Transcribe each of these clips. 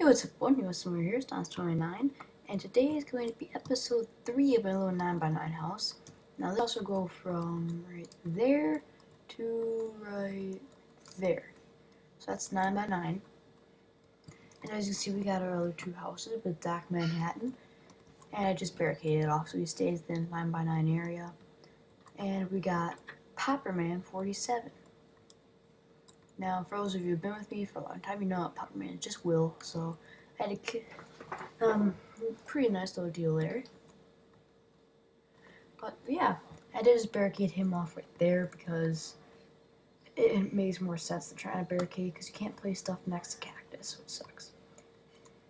Hey, what's up, everyone? You somewhere here, it's Dance29, and today is going to be episode 3 of my little 9x9 house. Now, this also go from right there to right there. So that's 9x9. And as you can see, we got our other two houses with Doc Manhattan. And I just barricaded it off so he stays in the 9x9 area. And we got Popperman 47. Now, for those of you who've been with me for a long time, you know that Popperman is just Will, so I had a pretty nice little deal there. But yeah, I did just barricade him off right there because it makes more sense than trying to barricade because you can't place stuff next to cactus, which sucks.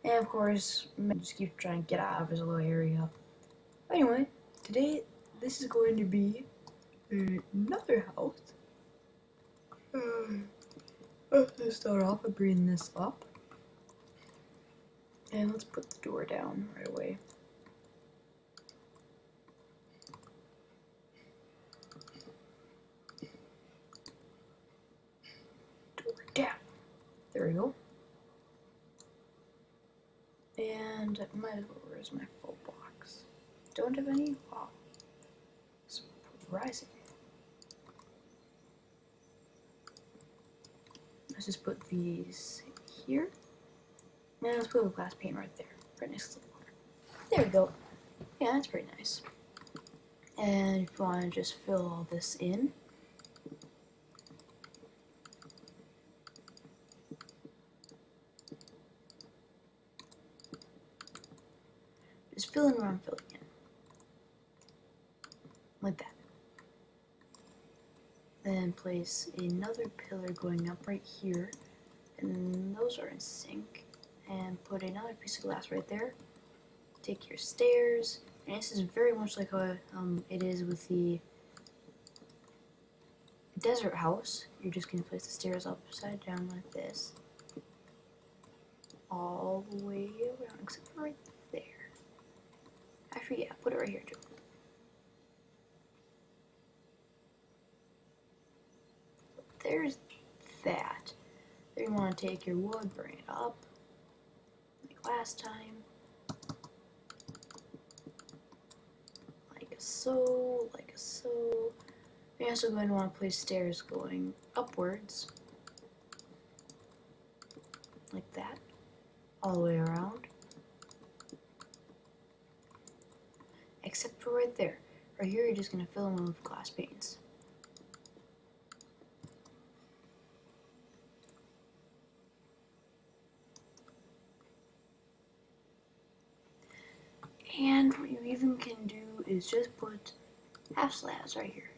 And of course, just keep trying to get out of his little area. But anyway, today this is going to be another house. Let's start off by bringing this up. And let's put the door down right away. Door down. There we go. And where's my full box? Don't have any? Wow. Surprising. Let's just put these here. And let's put a glass pane right there, right next to the water. There we go. Yeah, that's pretty nice. And if you want to just fill all this in, just filling where I'm filling in. Like that. Then place another pillar going up right here, and those are in sync. And put another piece of glass right there. Take your stairs, and this is very much like how it is with the desert house. You're just going to place the stairs upside down like this, all the way around, except for right there. Actually, yeah, put it right here too. There's that. Then you want to take your wood, bring it up, like last time. Like so, like so. You're also going to want to place stairs going upwards, like that, all the way around. Except for right there. Right here, you're just going to fill them with glass panes. And what you even can do is just put half slabs right here.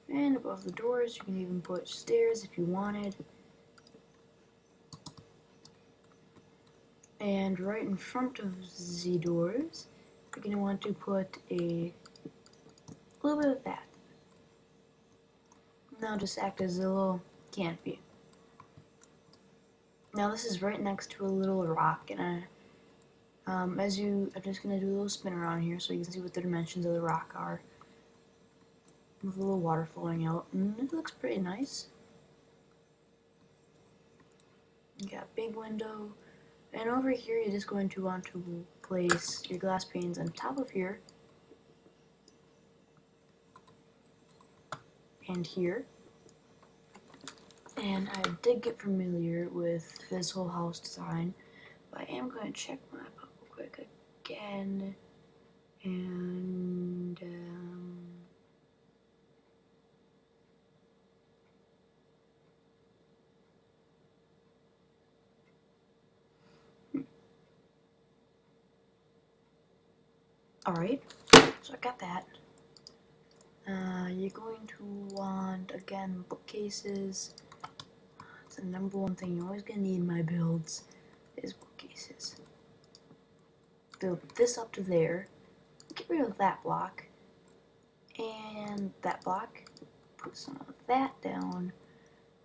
And above the doors, you can even put stairs if you wanted. And right in front of the doors, you're going to want to put a little bit of that. Now just act as a little canopy. Now this is right next to a little rock, and I'm just going to do a little spin around here so you can see what the dimensions of the rock are. With a little water flowing out, and it looks pretty nice. You got a big window, and over here you're just going to want to place your glass panes on top of here, and here. And I did get familiar with this whole house design, but I am going to check my map real quick again, and alright, so I got that. You're going to want, again, bookcases. It's the number one thing you're always going to need in my builds, is bookcases. Build this up to there, get rid of that block, and that block, put some of that down.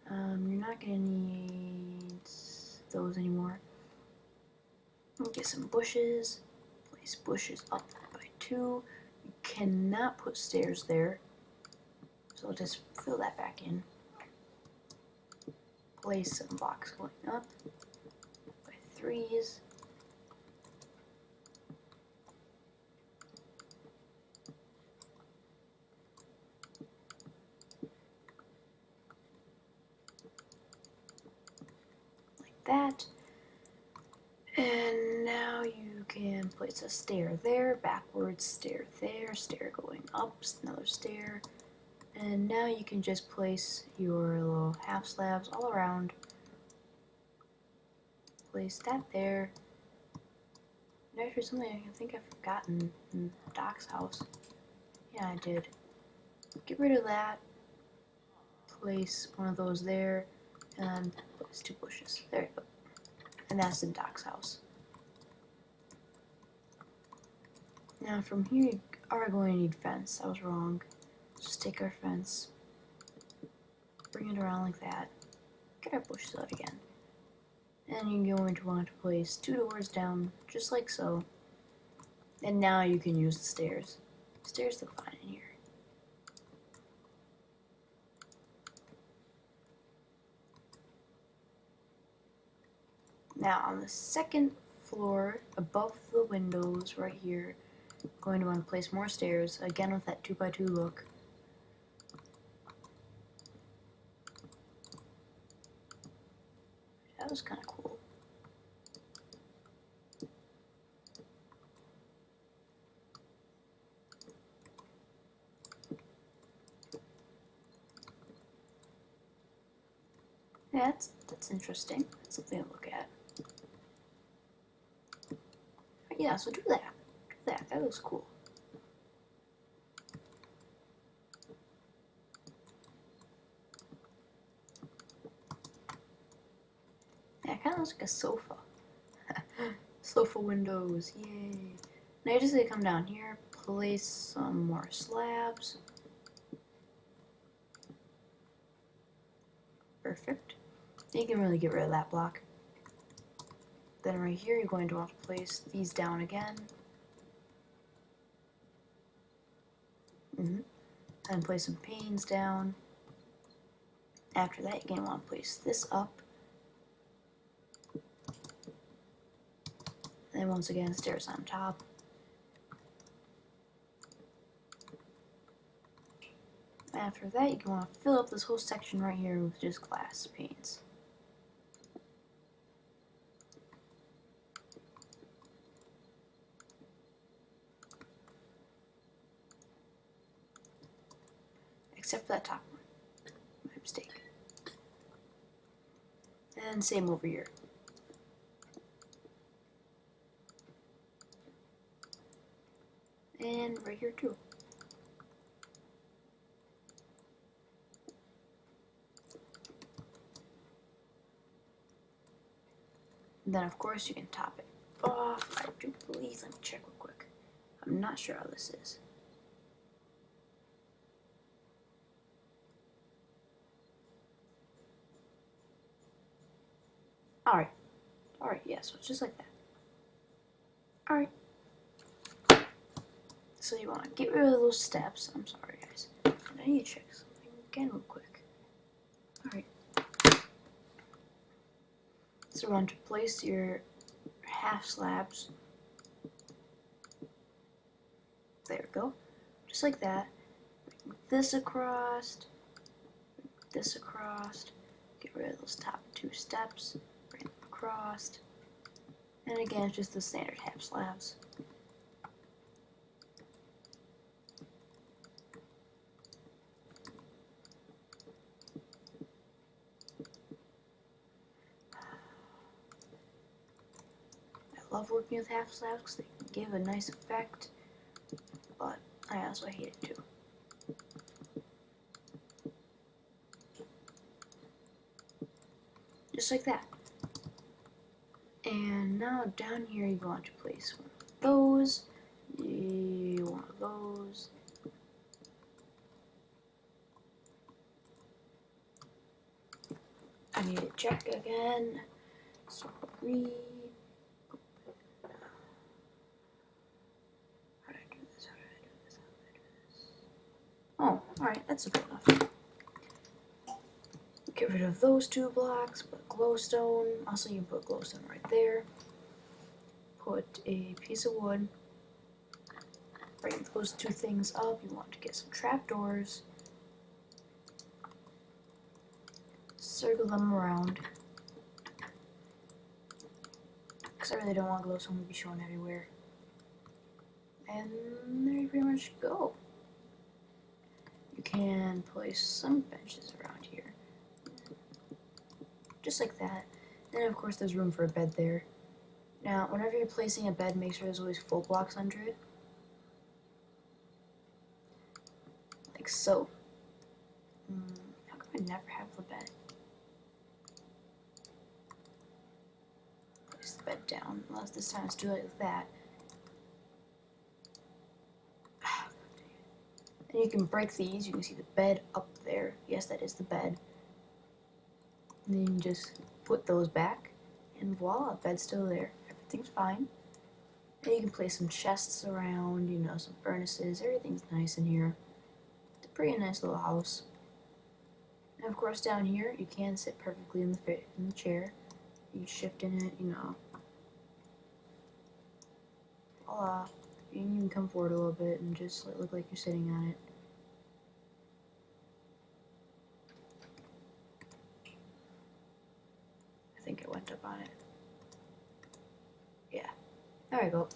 You're not going to need those anymore. Get some bushes, place bushes up by 2. You cannot put stairs there, so I'll just fill that back in. place some blocks going up by 3s. Like that. And now you can place a stair there, backwards, stair there, stair going up, another stair. And now you can just place your little half slabs all around. Place that there. And actually something I think I've forgotten in Doc's house. Yeah, I did. Get rid of that. Place one of those there. And place 2 bushes. There you go. And that's in Doc's house. Now from here you are going to need fence. I was wrong. Just take our fence. Bring it around like that. Get our bushes out again. And you're going to want to place 2 doors down, just like so. And now you can use the stairs. Stairs look fine in here. Now on the second floor, above the windows right here, I'm going to want to place more stairs, again with that 2x2 look. That was kind of cool. Yeah, that's interesting. That's something to look at. Yeah, so do that. Do that. That looks cool. Yeah, it kind of looks like a sofa. Sofa windows, yay. Now you just need to come down here, place some more slabs. Perfect. You can really get rid of that block. Then right here you're going to want to place these down again. And place some panes down. After that you're going to want to place this up. And then once again stairs on top. After that you're going to want to fill up this whole section right here with just glass panes. Except for that top one. My mistake. And same over here. And right here too. And then of course you can top it off. I do believe, let me check real quick. I'm not sure how this is. Alright. Alright, yeah, so it's just like that. Alright. So you want to get rid of those steps. I'm sorry, guys. And I need to check something again real quick. Alright. So you want to place your half slabs. There we go. Just like that. Bring this across. Bring this across. Get rid of those top 2 steps. Bring them across. And again, it's just the standard half slabs. I love working with half slabs because they can give a nice effect, but I also hate it too. Just like that. And now down here you want to place one of those, one of those. I need to check again. Sorry. How did I do this? How did I do this? How did I do this? Oh, alright, that's good enough. Get rid of those 2 blocks, put glowstone. Also, you can put glowstone right there. Put a piece of wood. Bring those 2 things up. You want to get some trapdoors. Circle them around. Because I really don't want glowstone to be shown everywhere. And there you pretty much go. You can place some benches around here. Just like that. Then of course there's room for a bed there. Now, whenever you're placing a bed, make sure there's always full blocks under it. Like so. How come I never have the bed? Place the bed down. Unless this time it's too late like that. And you can break these. You can see the bed up there. Yes, that is the bed. And then you just put those back. And voila, bed's still there. Everything's fine. And you can place some chests around, you know, some furnaces. Everything's nice in here. It's a pretty nice little house. And of course down here, you can sit perfectly in the chair. You can shift in it, you know. Voila. You can even come forward a little bit and just look like you're sitting on it. I think it went up on it. Yeah. There we go.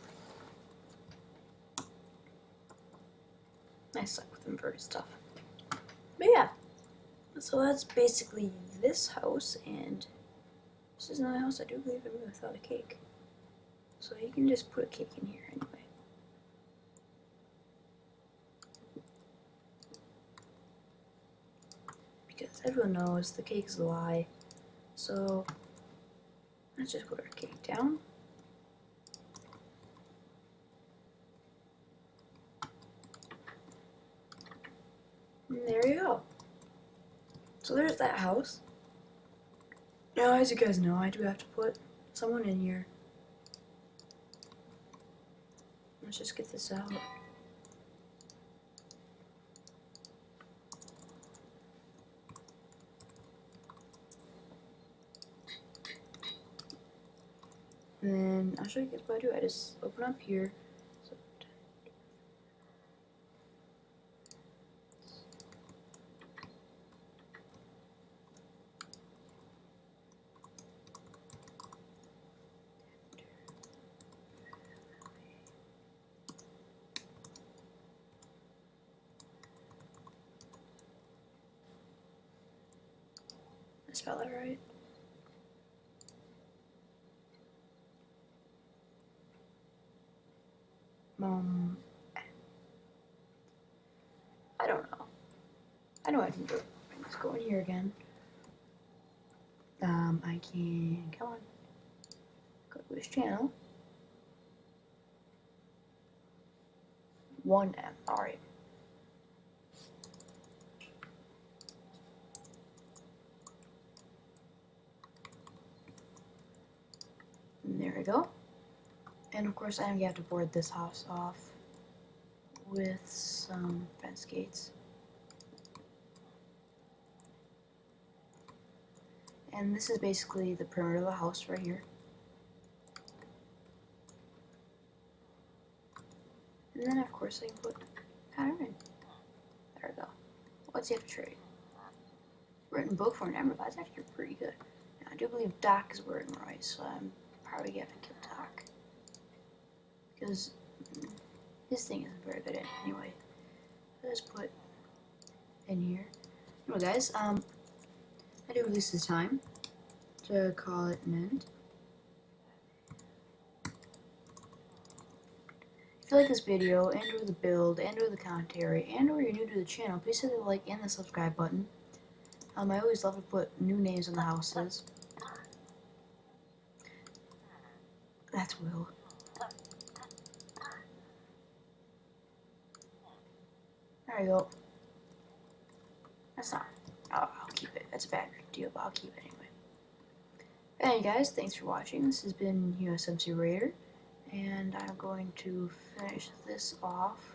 I suck with inverted stuff. But yeah. So that's basically this house, and this is another house I do believe I made without a cake. So you can just put a cake in here anyway. Because everyone knows the cake's a lie. So let's just put our cake down. And there you go. So there's that house. Now, as you guys know, I do have to put someone in here. Let's just get this out. And then I'll show you guys what I do. I just open up here. So, I spell that right? I don't know. I know I can do it. Let's go in here again. I can, come on, go to his channel. 1M, alright. And there we go. And of course, I'm gonna have to board this house off with some fence gates. And this is basically the perimeter of the house right here. And then of course I can put counter in. There we go. What's he have to trade? Written book for an emerald. That's actually pretty good. Now, I do believe Doc is wording right, so I'm probably gonna have to kill Doc. Because his thing isn't very good at it anyway. Let's put in here. Anyway guys, I do release this time to call it an end. If you like this video, and or the build, and or the commentary, and or you're new to the channel, please hit the like and the subscribe button. I always love to put new names on the houses. That's Will. There you go. That's not. I'll keep it. That's a bad deal, but I'll keep it anyway. Anyway, guys, thanks for watching. This has been USMC Raider, and I'm going to finish this off